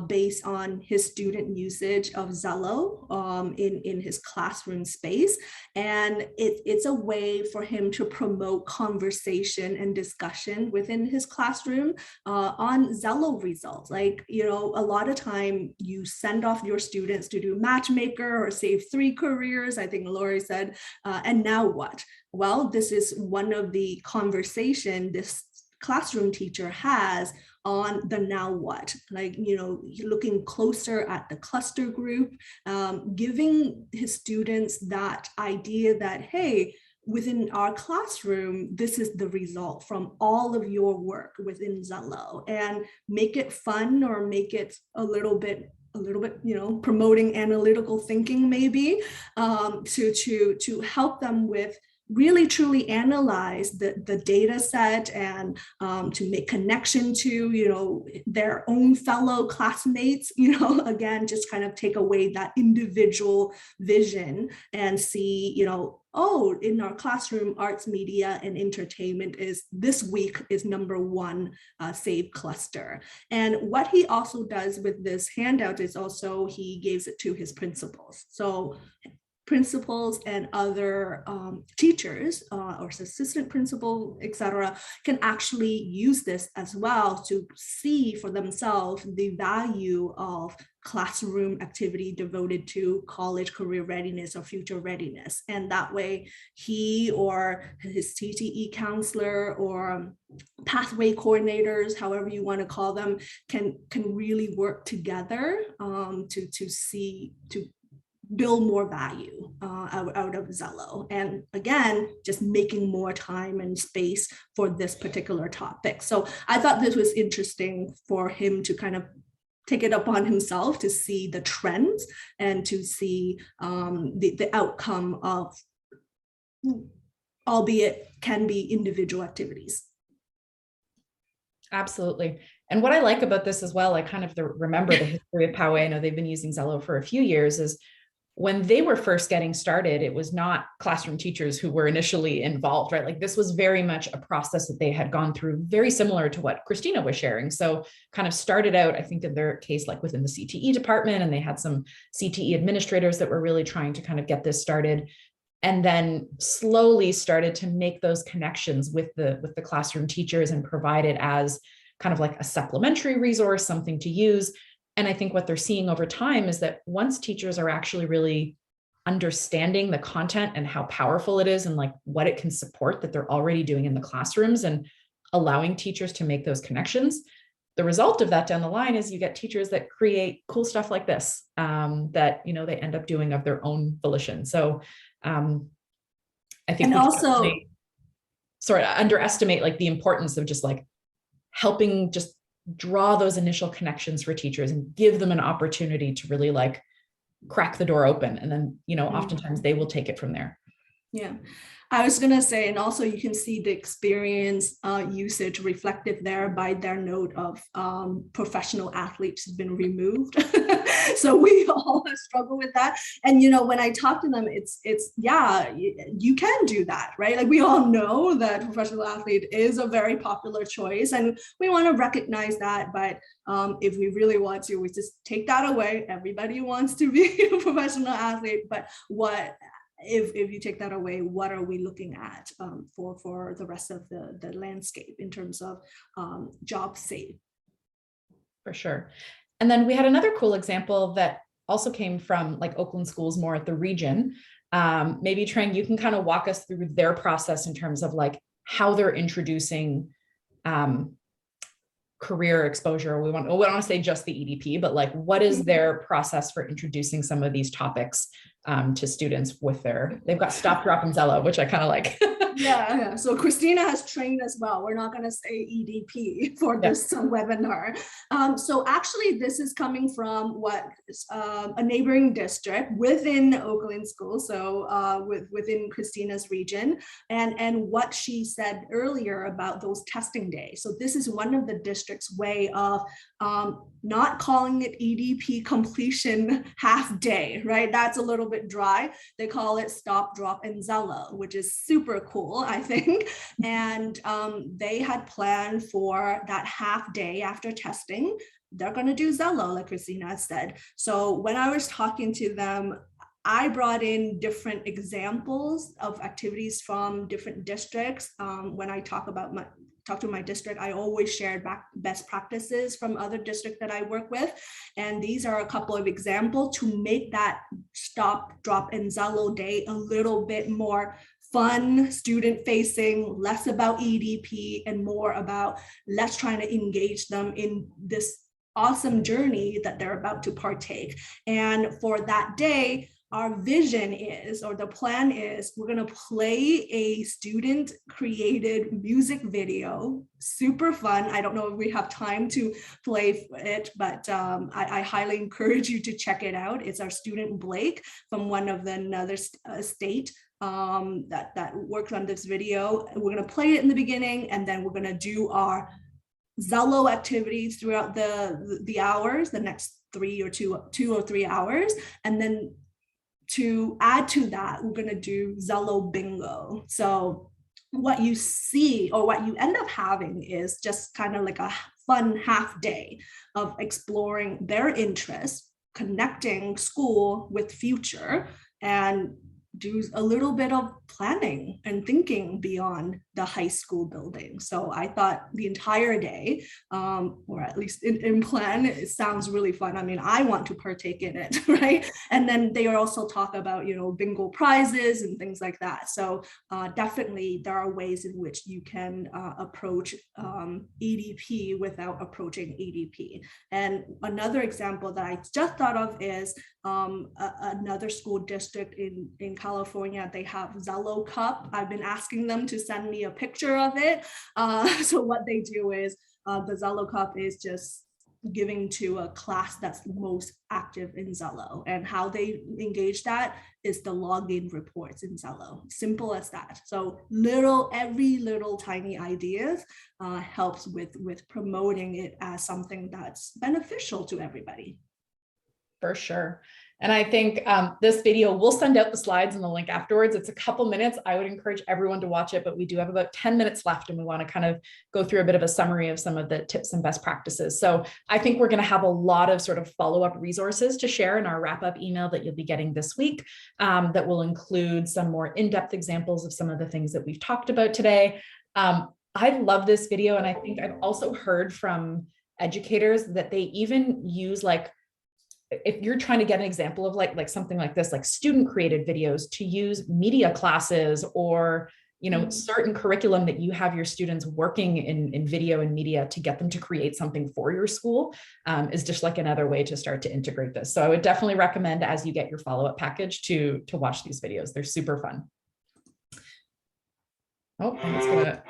based on his student usage of Xello in his classroom space. And it's a way for him to promote conversation and discussion within his classroom on Xello results. Like, you know, a lot of time you send off your students to do matchmaker or save 3 careers, I think Lori said, and now what? Well, this is one of the conversation this classroom teacher has on the now what, like, you know, looking closer at the cluster group, giving his students that idea that, hey, within our classroom, this is the result from all of your work within Xello, and make it fun or make it a little bit, you know, promoting analytical thinking maybe, to help them with really truly analyze the data set and to make connection to, you know, their own fellow classmates, you know, again, just kind of take away that individual vision and see, you know, oh, in our classroom, arts, media, and entertainment is this week is #1 save cluster. And what he also does with this handout is also he gives it to his principals. So principals and other teachers or assistant principal, etc., can actually use this as well to see for themselves the value of classroom activity devoted to college career readiness or future readiness. And that way he or his TTE counselor or pathway coordinators, however you want to call them, can really work together to build more value out of Xello. And again, just making more time and space for this particular topic. So I thought this was interesting for him to kind of take it upon himself to see the trends and to see the outcome of, albeit can be individual activities. Absolutely. And what I like about this as well, I kind of remember the history of Poway. I know they've been using Xello for a few years, is when they were first getting started, it was not classroom teachers who were initially involved, right? Like this was very much a process that they had gone through, very similar to what Christina was sharing. So kind of started out, I think in their case, like within the CTE department, and they had some CTE administrators that were really trying to kind of get this started, and then slowly started to make those connections with the classroom teachers and provide it as kind of like a supplementary resource, something to use. And I think what they're seeing over time is that once teachers are actually really understanding the content and how powerful it is and like what it can support that they're already doing in the classrooms and allowing teachers to make those connections, the result of that down the line is you get teachers that create cool stuff like this that, you know, they end up doing of their own volition. So I think and also, underestimate like the importance of just like helping just draw those initial connections for teachers and give them an opportunity to really like crack the door open. And then, you know, oftentimes they will take it from there. Yeah, I was going to say, and also you can see the experience usage reflected there by their note of professional athletes has been removed. So we all struggle with that. And, you know, when I talk to them, it's yeah, you can do that, right? Like we all know that professional athlete is a very popular choice and we want to recognize that. But if we really want to, we just take that away. Everybody wants to be a professional athlete, but what if you take that away, what are we looking at for the rest of the landscape in terms of job safe? For sure. And then we had another cool example that also came from like Oakland schools more at the region. Maybe Trang, you can kind of walk us through their process in terms of like how they're introducing career exposure. We don't want to say just the EDP, but like what is their process for introducing some of these topics to students with they've got Stop, Drop, and Xello, which I kind of like. Yeah. So Christina has trained as well. We're not going to say EDP for this webinar. So actually this is coming from what a neighboring district within Oakland School. So within Christina's region and what she said earlier about those testing days. So this is one of the district's way of not calling it EDP completion half day, right? That's a little bit dry. They call it Stop, Drop, and Xello, which is super cool, I think. And they had planned for that half day after testing. They're going to do Xello, like Christina said. So when I was talking to them, I brought in different examples of activities from different districts. When I talk to my district, I always shared best practices from other districts that I work with. And these are a couple of examples to make that Stop, Drop, and Xello day a little bit more fun, student facing, less about EDP and more about let's try to engage them in this awesome journey that they're about to partake. And for that day, our vision is, or the plan is, we're going to play a student created music video, super fun. I don't know if we have time to play it, but I highly encourage you to check it out. It's our student Blake from one of another state that works on this video. We're going to play it in the beginning, and then we're going to do our Xello activities throughout the hours, the next 2 or 3 hours, and then to add to that, we're going to do Xello bingo. So what you see or what you end up having is just kind of like a fun half day of exploring their interests, connecting school with future, and do a little bit of planning and thinking beyond the high school building. So I thought the entire day, or at least in plan, it sounds really fun. I mean, I want to partake in it, right? And then they also talk about, you know, bingo prizes and things like that. So definitely there are ways in which you can approach EDP without approaching EDP. And another example that I just thought of is another school district in California. They have Xello Cup. I've been asking them to send me a picture of it. So what they do is the Xello Cup is just giving to a class that's most active in Xello, and how they engage that is the login reports in Xello. Simple as that. So every little tiny ideas helps with promoting it as something that's beneficial to everybody. For sure. And I think this video, we'll send out the slides and the link afterwards. It's a couple minutes. I would encourage everyone to watch it, but we do have about 10 minutes left, and we want to kind of go through a bit of a summary of some of the tips and best practices. So I think we're going to have a lot of sort of follow-up resources to share in our wrap-up email that you'll be getting this week that will include some more in-depth examples of some of the things that we've talked about today. I love this video. And I think I've also heard from educators that they even use, like, if you're trying to get an example of like something like this, like student created videos, to use media classes, or certain curriculum that you have your students working in video and media, to get them to create something for your school, is just like another way to start to integrate this. So I would definitely recommend, as you get your follow-up package, to watch these videos. They're super fun. Oh, I'm just gonna,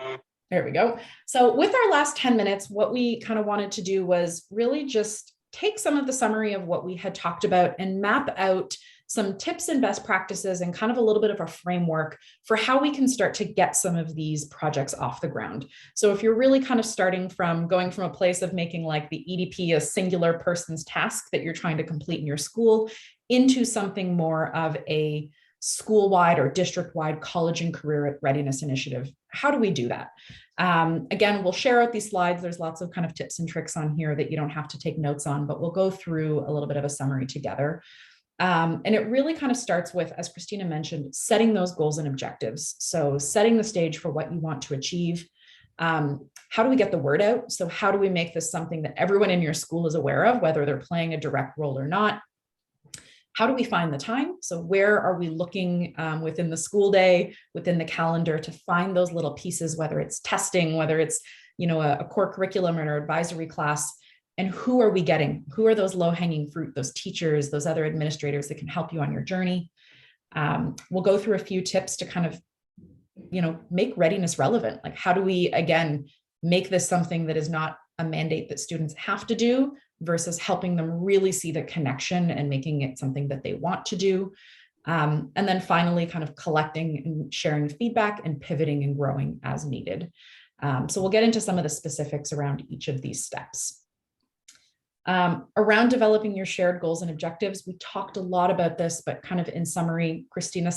there we go. So with our last 10 minutes, what we kind of wanted to do was really just take some of the summary of what we had talked about and map out some tips and best practices, and kind of a little bit of a framework for how we can start to get some of these projects off the ground. So if you're really kind of going from a place of making like the EDP a singular person's task that you're trying to complete in your school, into something more of a school-wide or district-wide college and career readiness initiative, how do we do that? Again, we'll share out these slides. There's lots of kind of tips and tricks on here that you don't have to take notes on, but we'll go through a little bit of a summary together. And it really kind of starts with, as Christina mentioned, setting those goals and objectives. So setting the stage for what you want to achieve. How do we get the word out? So how do we make this something that everyone in your school is aware of, whether they're playing a direct role or not? How do we find the time? So where are we looking within the school day, within the calendar, to find those little pieces, whether it's testing, whether it's a core curriculum or an advisory class, and who are we getting? Who are those low-hanging fruit, those teachers, those other administrators that can help you on your journey? We'll go through a few tips to kind of make readiness relevant. Like, how do we, again, make this something that is not a mandate that students have to do, versus helping them really see the connection and making it something that they want to do. And then finally, kind of collecting and sharing feedback and pivoting and growing as needed. So we'll get into some of the specifics around each of these steps. Around developing your shared goals and objectives, we talked a lot about this, but kind of in summary, Christina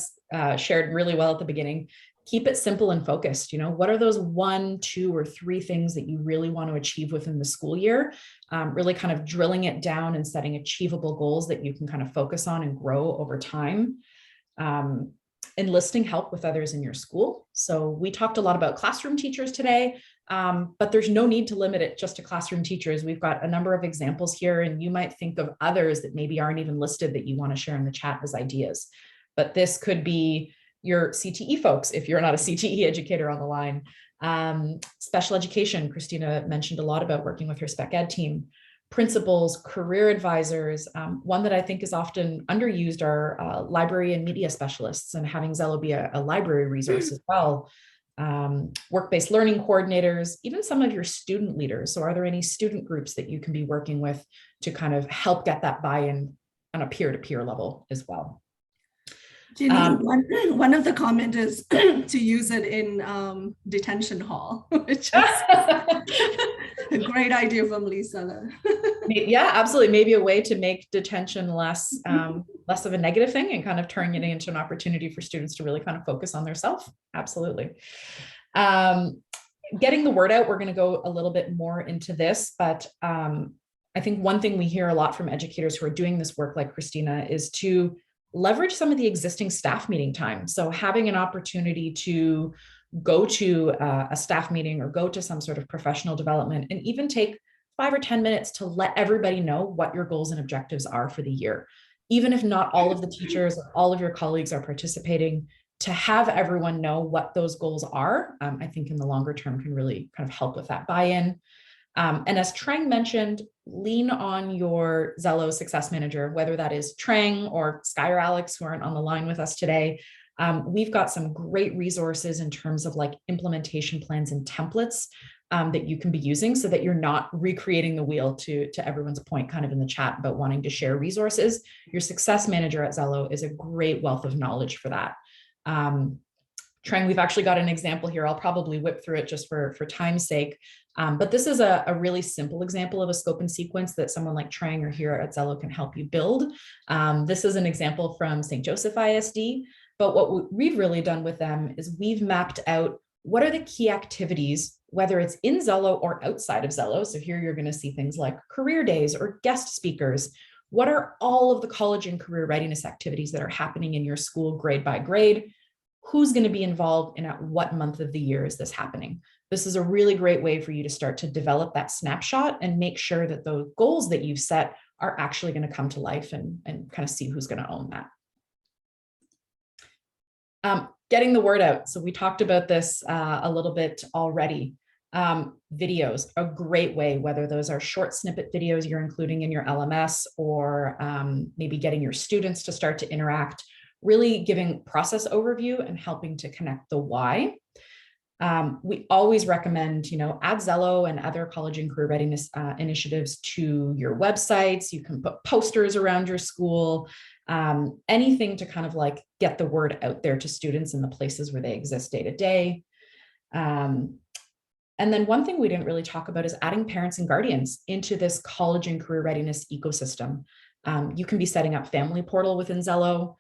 shared really well at the beginning. Keep it simple and focused. What are those 1, 2, or 3 things that you really want to achieve within the school year? Really kind of drilling it down and setting achievable goals that you can kind of focus on and grow over time. Enlisting help with others in your school. So we talked a lot about classroom teachers today, but there's no need to limit it just to classroom teachers. We've got a number of examples here, and you might think of others that maybe aren't even listed that you want to share in the chat as ideas. But this could be your CTE folks, if you're not a CTE educator on the line. Special education, Christina mentioned a lot about working with her spec ed team. Principals, career advisors. One that I think is often underused are library and media specialists, and having Xello be a library resource as well. Work-based learning coordinators, even some of your student leaders. So are there any student groups that you can be working with to kind of help get that buy-in on a peer-to-peer level as well? Ginny, one of the comment is to use it in detention hall, which is a great idea from Lisa. Yeah, absolutely. Maybe a way to make detention less of a negative thing, and kind of turning it into an opportunity for students to really kind of focus on their self. Absolutely. Getting the word out, we're going to go a little bit more into this, but I think one thing we hear a lot from educators who are doing this work like Christina is to leverage some of the existing staff meeting time. So having an opportunity to go to a staff meeting or go to some sort of professional development, and even take 5 or 10 minutes to let everybody know what your goals and objectives are for the year. Even if not all of the teachers or all of your colleagues are participating, to have everyone know what those goals are, I think in the longer term can really kind of help with that buy-in. And as Trang mentioned, lean on your Xello success manager, whether that is Trang or Sky or Alex, who aren't on the line with us today. We've got some great resources in terms of like implementation plans and templates that you can be using, so that you're not recreating the wheel, to everyone's point kind of in the chat about wanting to share resources. Your success manager at Xello is a great wealth of knowledge for that. Trang, we've actually got an example here. I'll probably whip through it just for time's sake. But this is a really simple example of a scope and sequence that someone like Trang or here at Xello can help you build. This is an example from St. Joseph ISD. But what we've really done with them is we've mapped out what are the key activities, whether it's in Xello or outside of Xello. So here you're going to see things like career days or guest speakers. What are all of the college and career readiness activities that are happening in your school grade by grade? who's going to be involved and at what month of the year is this happening. This is a really great way for you to start to develop that snapshot and make sure that the goals that you've set are actually going to come to life, and kind of see who's going to own that. Getting the word out. So we talked about this a little bit already. Videos, a great way, whether those are short snippet videos you're including in your LMS, or maybe getting your students to start to interact, really giving process overview and helping to connect the why. We always recommend, add Xello and other college and career readiness initiatives to your websites. You can put posters around your school, anything to kind of like get the word out there to students in the places where they exist day to day. And then one thing we didn't really talk about is adding parents and guardians into this college and career readiness ecosystem. You can be setting up family portal within Xello,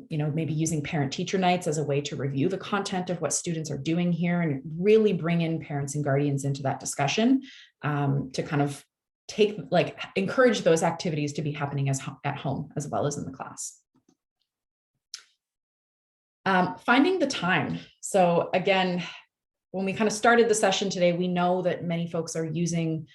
maybe using parent-teacher nights as a way to review the content of what students are doing here, and really bring in parents and guardians into that discussion, to kind of encourage those activities to be happening at home as well as in the class. Finding the time. So again, when we kind of started the session today, we know that many folks are using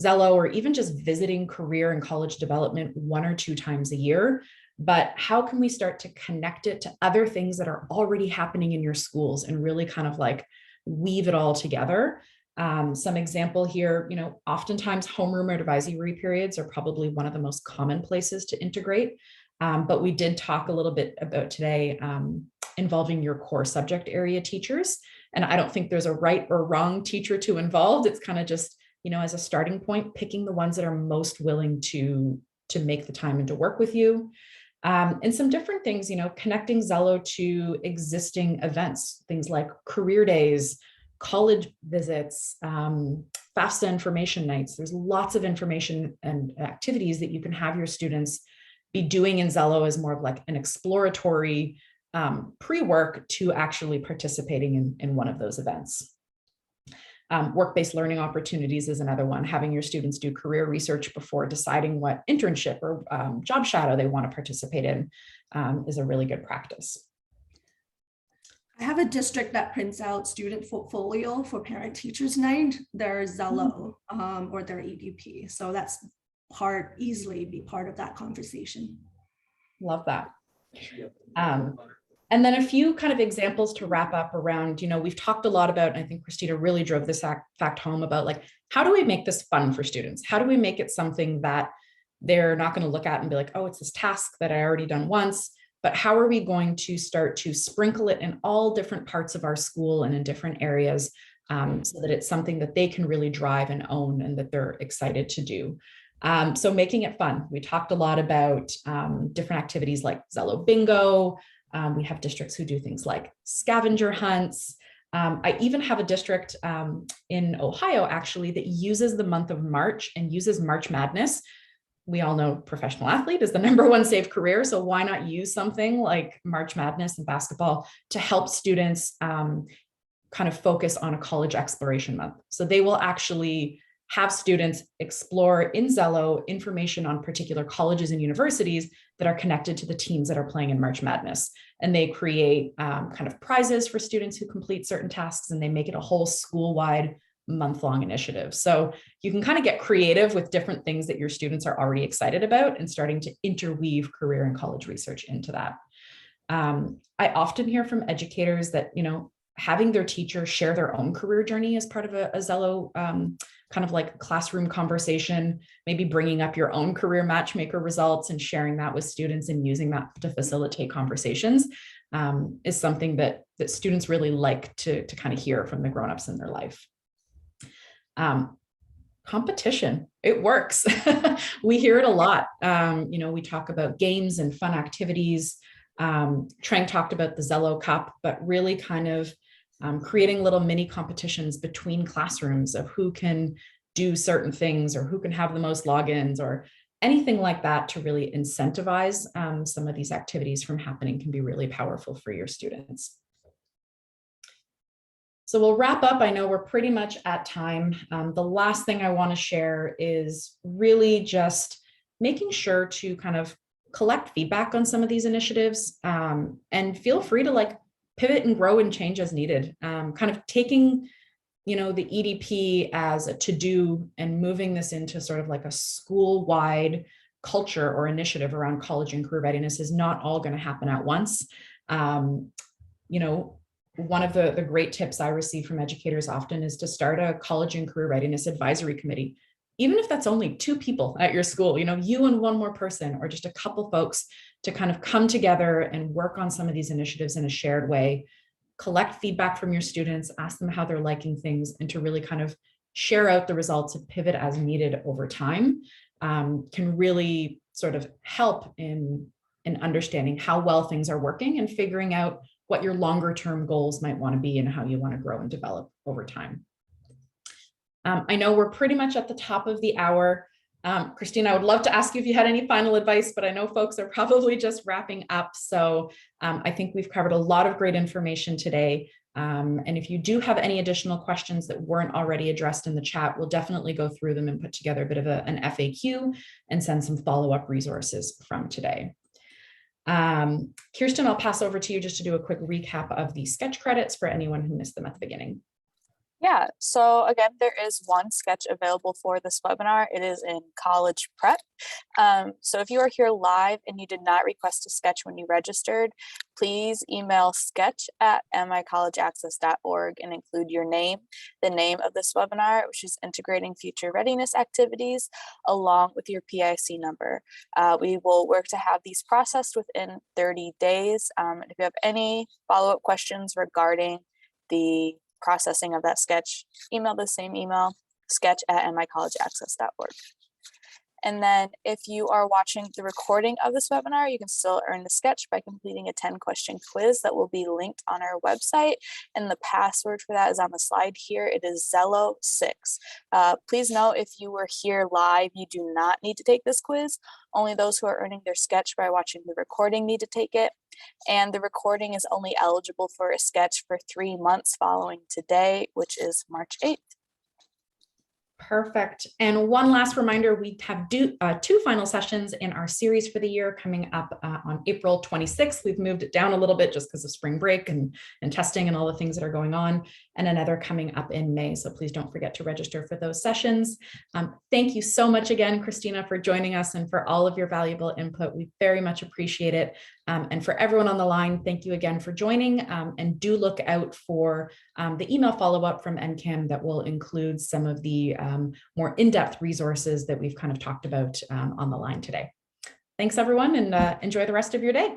Xello or even just visiting career and college development 1 or 2 times a year. But how can we start to connect it to other things that are already happening in your schools and really kind of like weave it all together? Some example here, oftentimes homeroom or advisory periods are probably one of the most common places to integrate. But we did talk a little bit about today involving your core subject area teachers. And I don't think there's a right or wrong teacher to involve. It's kind of just, as a starting point, picking the ones that are most willing to make the time and to work with you. And some different things, connecting Xello to existing events, things like career days, college visits, FAFSA information nights. There's lots of information and activities that you can have your students be doing in Xello as more of like an exploratory pre-work to actually participating in one of those events. Work-based learning opportunities is another one. Having your students do career research before deciding what internship or job shadow they want to participate in is a really good practice. I have a district that prints out student portfolio for parent teachers night, their Xello or their EDP. So that's easily be part of that conversation. Love that. And then a few kind of examples to wrap up around, we've talked a lot about, and I think Christina really drove this fact home about like, how do we make this fun for students? How do we make it something that they're not going to look at and be like, oh, it's this task that I already done once, but how are we going to start to sprinkle it in all different parts of our school and in different areas, so that it's something that they can really drive and own and that they're excited to do. So making it fun. We talked a lot about different activities like Xello Bingo. We have districts who do things like scavenger hunts. I even have a district in Ohio, actually, that uses the month of March and uses March Madness. We all know professional athlete is the #1 safe career. So why not use something like March Madness and basketball to help students kind of focus on a college exploration month? So they will actually have students explore in Xello information on particular colleges and universities that are connected to the teams that are playing in March Madness. And they create kind of prizes for students who complete certain tasks, and they make it a whole school-wide month-long initiative. So you can kind of get creative with different things that your students are already excited about and starting to interweave career and college research into that. I often hear from educators that, having their teacher share their own career journey as part of a Xello kind of like classroom conversation, maybe bringing up your own career matchmaker results and sharing that with students and using that to facilitate conversations is something that students really like to kind of hear from the grownups in their life. Competition, it works. We hear it a lot. We talk about games and fun activities. Trang talked about the Xello Cup, but really kind of creating little mini competitions between classrooms of who can do certain things or who can have the most logins or anything like that to really incentivize some of these activities from happening can be really powerful for your students. So we'll wrap up. I know we're pretty much at time. The last thing I want to share is really just making sure to kind of collect feedback on some of these initiatives, and feel free to pivot and grow and change as needed. Kind of taking, the EDP as a to-do and moving this into sort of like a school-wide culture or initiative around college and career readiness is not all going to happen at once. One of the great tips I receive from educators often is to start a college and career readiness advisory committee. Even if that's only 2 people at your school, you and one more person, or just a couple folks to kind of come together and work on some of these initiatives in a shared way, collect feedback from your students, ask them how they're liking things, and to really kind of share out the results and pivot as needed over time can really sort of help in understanding how well things are working and figuring out what your longer term goals might want to be and how you want to grow and develop over time. I know we're pretty much at the top of the hour. Christina, I would love to ask you if you had any final advice, but I know folks are probably just wrapping up. So I think we've covered a lot of great information today. And if you do have any additional questions that weren't already addressed in the chat, we'll definitely go through them and put together a bit of an FAQ and send some follow-up resources from today. Kirsten, I'll pass over to you just to do a quick recap of the SCECH credits for anyone who missed them at the beginning. Yeah, so again, there is one SCECH available for this webinar. It is in college prep. So if you are here live and you did not request a SCECH when you registered, please email sketch@micollegeaccess.org and include your name, the name of this webinar, which is Integrating Future Readiness Activities, along with your PIC number. We will work to have these processed within 30 days. And if you have any follow-up questions regarding the processing of that SCECH, email the same email, sketch@micollegeaccess.org. And then if you are watching the recording of this webinar, you can still earn the SCECH by completing a 10-question quiz that will be linked on our website. And the password for that is on the slide here. It is Xello6. Please note, if you were here live, you do not need to take this quiz. Only those who are earning their SCECH by watching the recording need to take it. And the recording is only eligible for a SCECH for 3 months following today, which is March 8th. Perfect. And one last reminder, we have 2 final sessions in our series for the year coming up on April 26th. We've moved it down a little bit just because of spring break and testing and all the things that are going on, and another coming up in May. So please don't forget to register for those sessions. Thank you so much again, Christina, for joining us and for all of your valuable input. We very much appreciate it. And for everyone on the line, thank you again for joining, and do look out for the email follow-up from NCAM that will include some of the more in-depth resources that we've kind of talked about on the line today. Thanks, everyone, and enjoy the rest of your day.